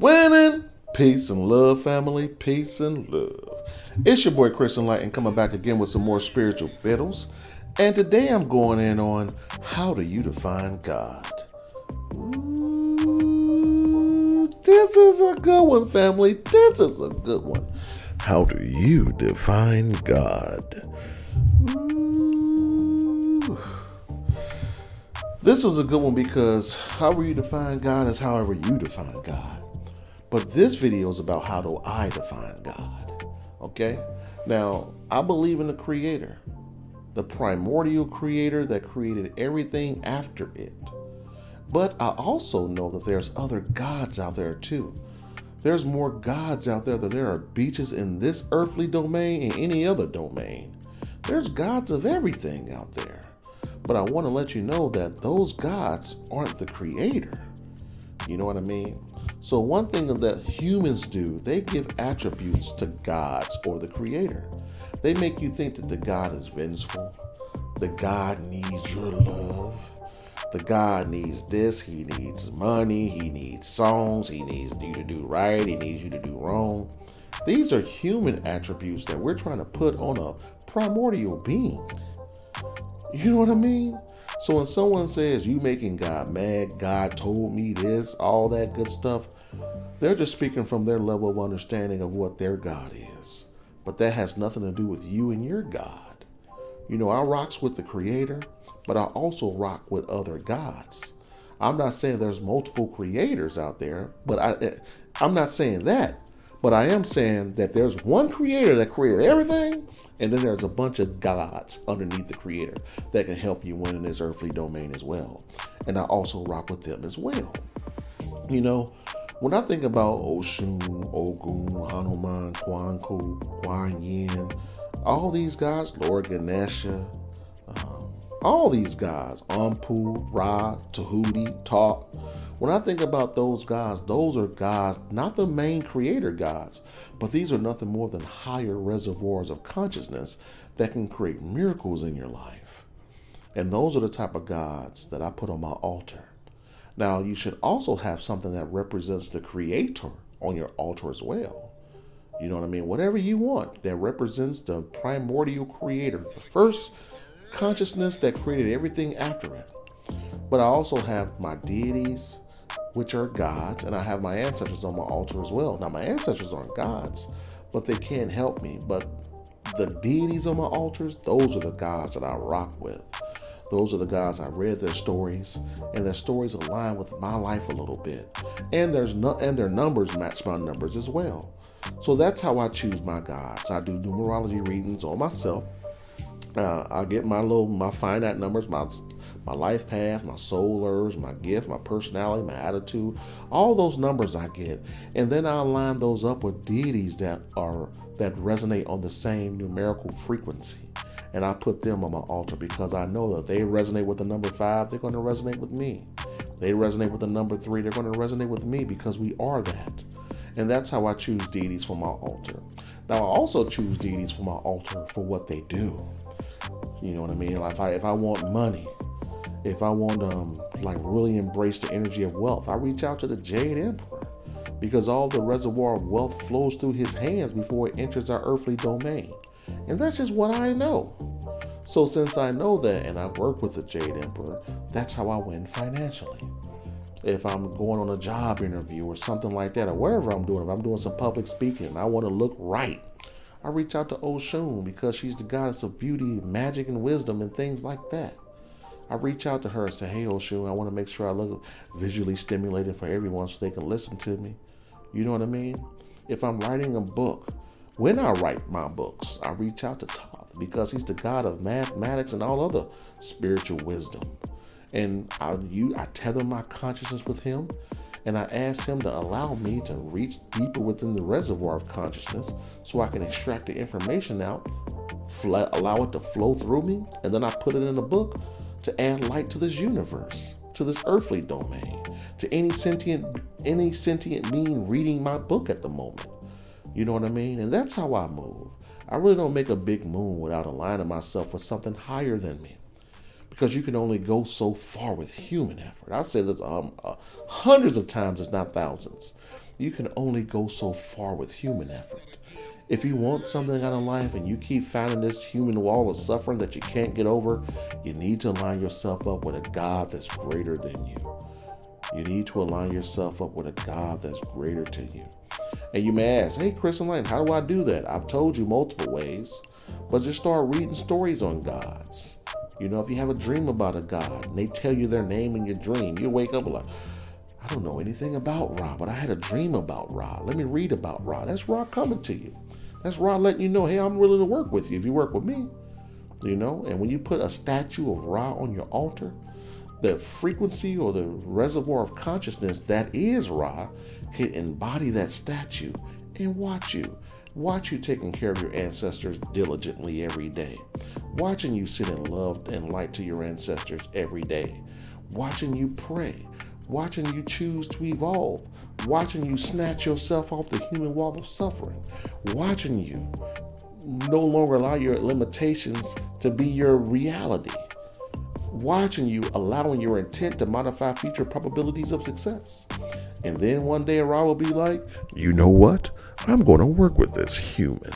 Winning. Peace and love, family. Peace and love. It's your boy Chris Enlightened coming back again with some more spiritual fiddles. And today I'm going in on how do you define God? Ooh, this is a good one, family. This is a good one. How do you define God? Ooh. This was a good one because however you define God is however you define God. But this video is about how do I define God, okay? Now, I believe in the Creator, the primordial Creator that created everything after it. But I also know that there's other gods out there too. There's more gods out there than there are beaches in this earthly domain and any other domain. There's gods of everything out there. But I want to let you know that those gods aren't the Creator. You know what I mean? So one thing that humans do, they give attributes to gods or the Creator. They make you think that the God is vengeful. The God needs your love. The God needs this. He needs money. He needs songs. He needs you to do right. He needs you to do wrong. These are human attributes that we're trying to put on a primordial being. You know what I mean? So when someone says you making God mad, God told me this, all that good stuff, they're just speaking from their level of understanding of what their God is. But that has nothing to do with you and your God. You know, I rocks with the Creator, but I also rock with other gods. I'm not saying there's multiple creators out there, but I'm not saying that. But I am saying that there's one Creator that created everything, and then there's a bunch of gods underneath the Creator that can help you win in this earthly domain as well. And I also rock with them as well. You know, when I think about Oshun, Ogun, Hanuman, Kwanku, Kuan Yin, all these gods, Lord Ganesha, all these gods, Ampu, Ra, Tahuti, Ta. When I think about those are gods, not the main creator gods, but these are nothing more than higher reservoirs of consciousness that can create miracles in your life. And those are the type of gods that I put on my altar. Now, you should also have something that represents the Creator on your altar as well. You know what I mean? Whatever you want that represents the primordial Creator, the first consciousness that created everything after it. But I also have my deities, which are gods, and I have my ancestors on my altar as well. Now, my ancestors aren't gods, but they can't help me. But the deities on my altars, those are the gods that I rock with. Those are the gods I read their stories, and their stories align with my life a little bit. And their numbers match my numbers as well. So that's how I choose my gods. I do numerology readings on myself. I get my finite numbers, my life path, my soul urge, my gift, my personality, my attitude, all those numbers I get. And then I align those up with deities that resonate on the same numerical frequency. And I put them on my altar because I know that they resonate with the number 5, they're going to resonate with me. They resonate with the number 3, they're going to resonate with me because we are that. And that's how I choose deities for my altar. Now, I also choose deities for my altar for what they do. You know what I mean? Like if I want money, if I want like really embrace the energy of wealth, I reach out to the Jade Emperor because all the reservoir of wealth flows through his hands before it enters our earthly domain. And that's just what I know. So since I know that and I work with the Jade Emperor, that's how I win financially. If I'm going on a job interview or something like that, or wherever I'm doing, if I'm doing some public speaking and I want to look right, I reach out to Oshun because she's the goddess of beauty, magic, and wisdom and things like that. I reach out to her and say, hey, Oshun, I want to make sure I look visually stimulating for everyone so they can listen to me. You know what I mean? If I'm writing a book, when I write my books, I reach out to Thoth because he's the god of mathematics and all other spiritual wisdom. And I tether my consciousness with him, and I ask him to allow me to reach deeper within the reservoir of consciousness so I can extract the information out, allow it to flow through me, and then I put it in a book to add light to this universe, to this earthly domain, to any sentient being reading my book at the moment. You know what I mean? And that's how I move. I really don't make a big move without aligning myself with something higher than me. Because you can only go so far with human effort. I say this hundreds of times, if not thousands. You can only go so far with human effort. If you want something out of life and you keep finding this human wall of suffering that you can't get over, you need to align yourself up with a God that's greater than you. You need to align yourself up with a God that's greater to you. And you may ask, hey, Chris Enlightened, how do I do that? I've told you multiple ways, but just start reading stories on gods. You know, if you have a dream about a god and they tell you their name in your dream, you wake up like, I don't know anything about Ra, but I had a dream about Ra. Let me read about Ra. That's Ra coming to you. That's Ra letting you know, hey, I'm willing to work with you if you work with me. You know, and when you put a statue of Ra on your altar, the frequency or the reservoir of consciousness that is Ra can embody that statue and watch you taking care of your ancestors diligently every day, watching you sit in love and light to your ancestors every day, watching you pray, watching you choose to evolve, watching you snatch yourself off the human wall of suffering, watching you no longer allow your limitations to be your reality, watching you allowing your intent to modify future probabilities of success. And then one day Ra will be like, you know what? I'm going to work with this human.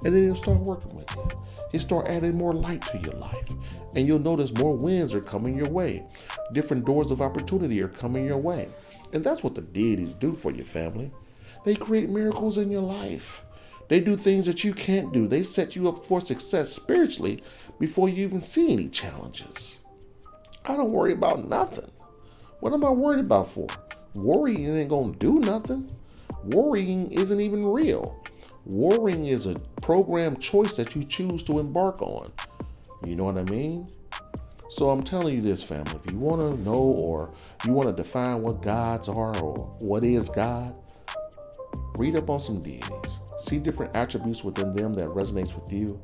And then he'll start working with you. He'll start adding more light to your life. And you'll notice more winds are coming your way. Different doors of opportunity are coming your way. And that's what the deities do for your family. They create miracles in your life. They do things that you can't do. They set you up for success spiritually before you even see any challenges. I don't worry about nothing. What am I worried about for? Worrying ain't gonna do nothing. Worrying isn't even real. Worrying is a programmed choice that you choose to embark on. You know what I mean? So I'm telling you this, family. If you want to know or you want to define what gods are or what is God, read up on some deities. See different attributes within them that resonates with you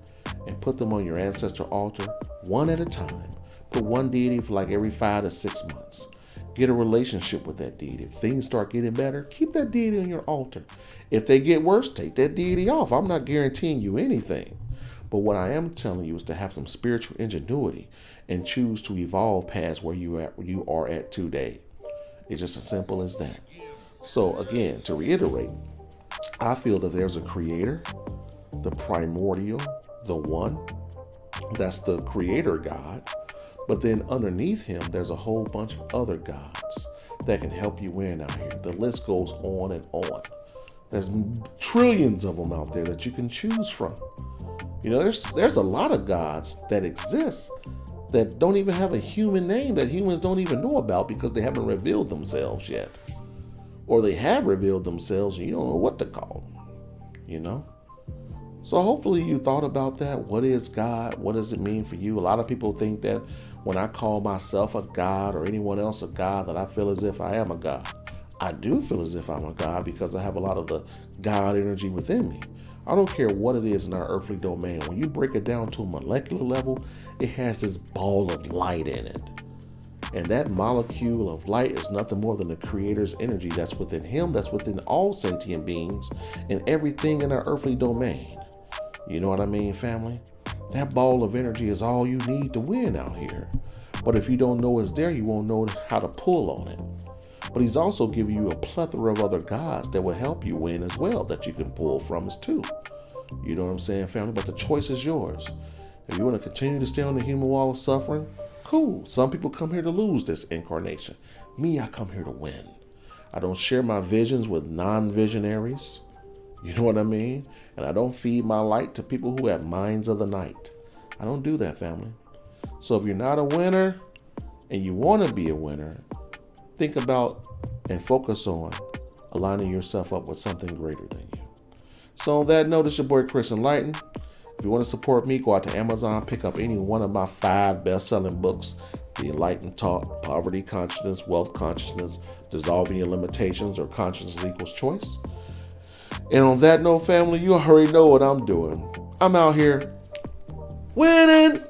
and put them on your ancestor altar one at a time. Put one deity for like every 5 to 6 months. Get a relationship with that deity. If things start getting better, keep that deity on your altar. If they get worse, take that deity off. I'm not guaranteeing you anything. But what I am telling you is to have some spiritual ingenuity and choose to evolve past where you are at today. It's just as simple as that. So again, to reiterate, I feel that there's a creator, the primordial, the one. That's the creator God. But then underneath him, there's a whole bunch of other gods that can help you win out here. The list goes on and on. There's trillions of them out there that you can choose from. You know, there's a lot of gods that exist that don't even have a human name, that humans don't even know about because they haven't revealed themselves yet. Or they have revealed themselves and you don't know what to call them, you know? So hopefully you thought about that. What is God? What does it mean for you? A lot of people think that when I call myself a god or anyone else a god, that I feel as if I am a god. I do feel as if I'm a god because I have a lot of the God energy within me. I don't care what it is in our earthly domain. When you break it down to a molecular level, it has this ball of light in it. And that molecule of light is nothing more than the creator's energy that's within him, that's within all sentient beings and everything in our earthly domain. You know what I mean, family? That ball of energy is all you need to win out here. But if you don't know it's there, you won't know how to pull on it. But he's also giving you a plethora of other gods that will help you win as well, that you can pull from as too. You know what I'm saying, family? But the choice is yours. If you want to continue to stay on the human wall of suffering, cool. Some people come here to lose this incarnation. Me, I come here to win. I don't share my visions with non-visionaries. You know what I mean? And I don't feed my light to people who have minds of the night. I don't do that, family. So if you're not a winner and you want to be a winner, think about and focus on aligning yourself up with something greater than you. So on that note, it's your boy Chris Enlightened. If you want to support me, go out to Amazon, pick up any one of my 5 best-selling books, The Enlightened Talk, Poverty Consciousness, Wealth Consciousness, Dissolving Your Limitations, or Consciousness Equals Choice. And on that note, family, you already know what I'm doing. I'm out here winning.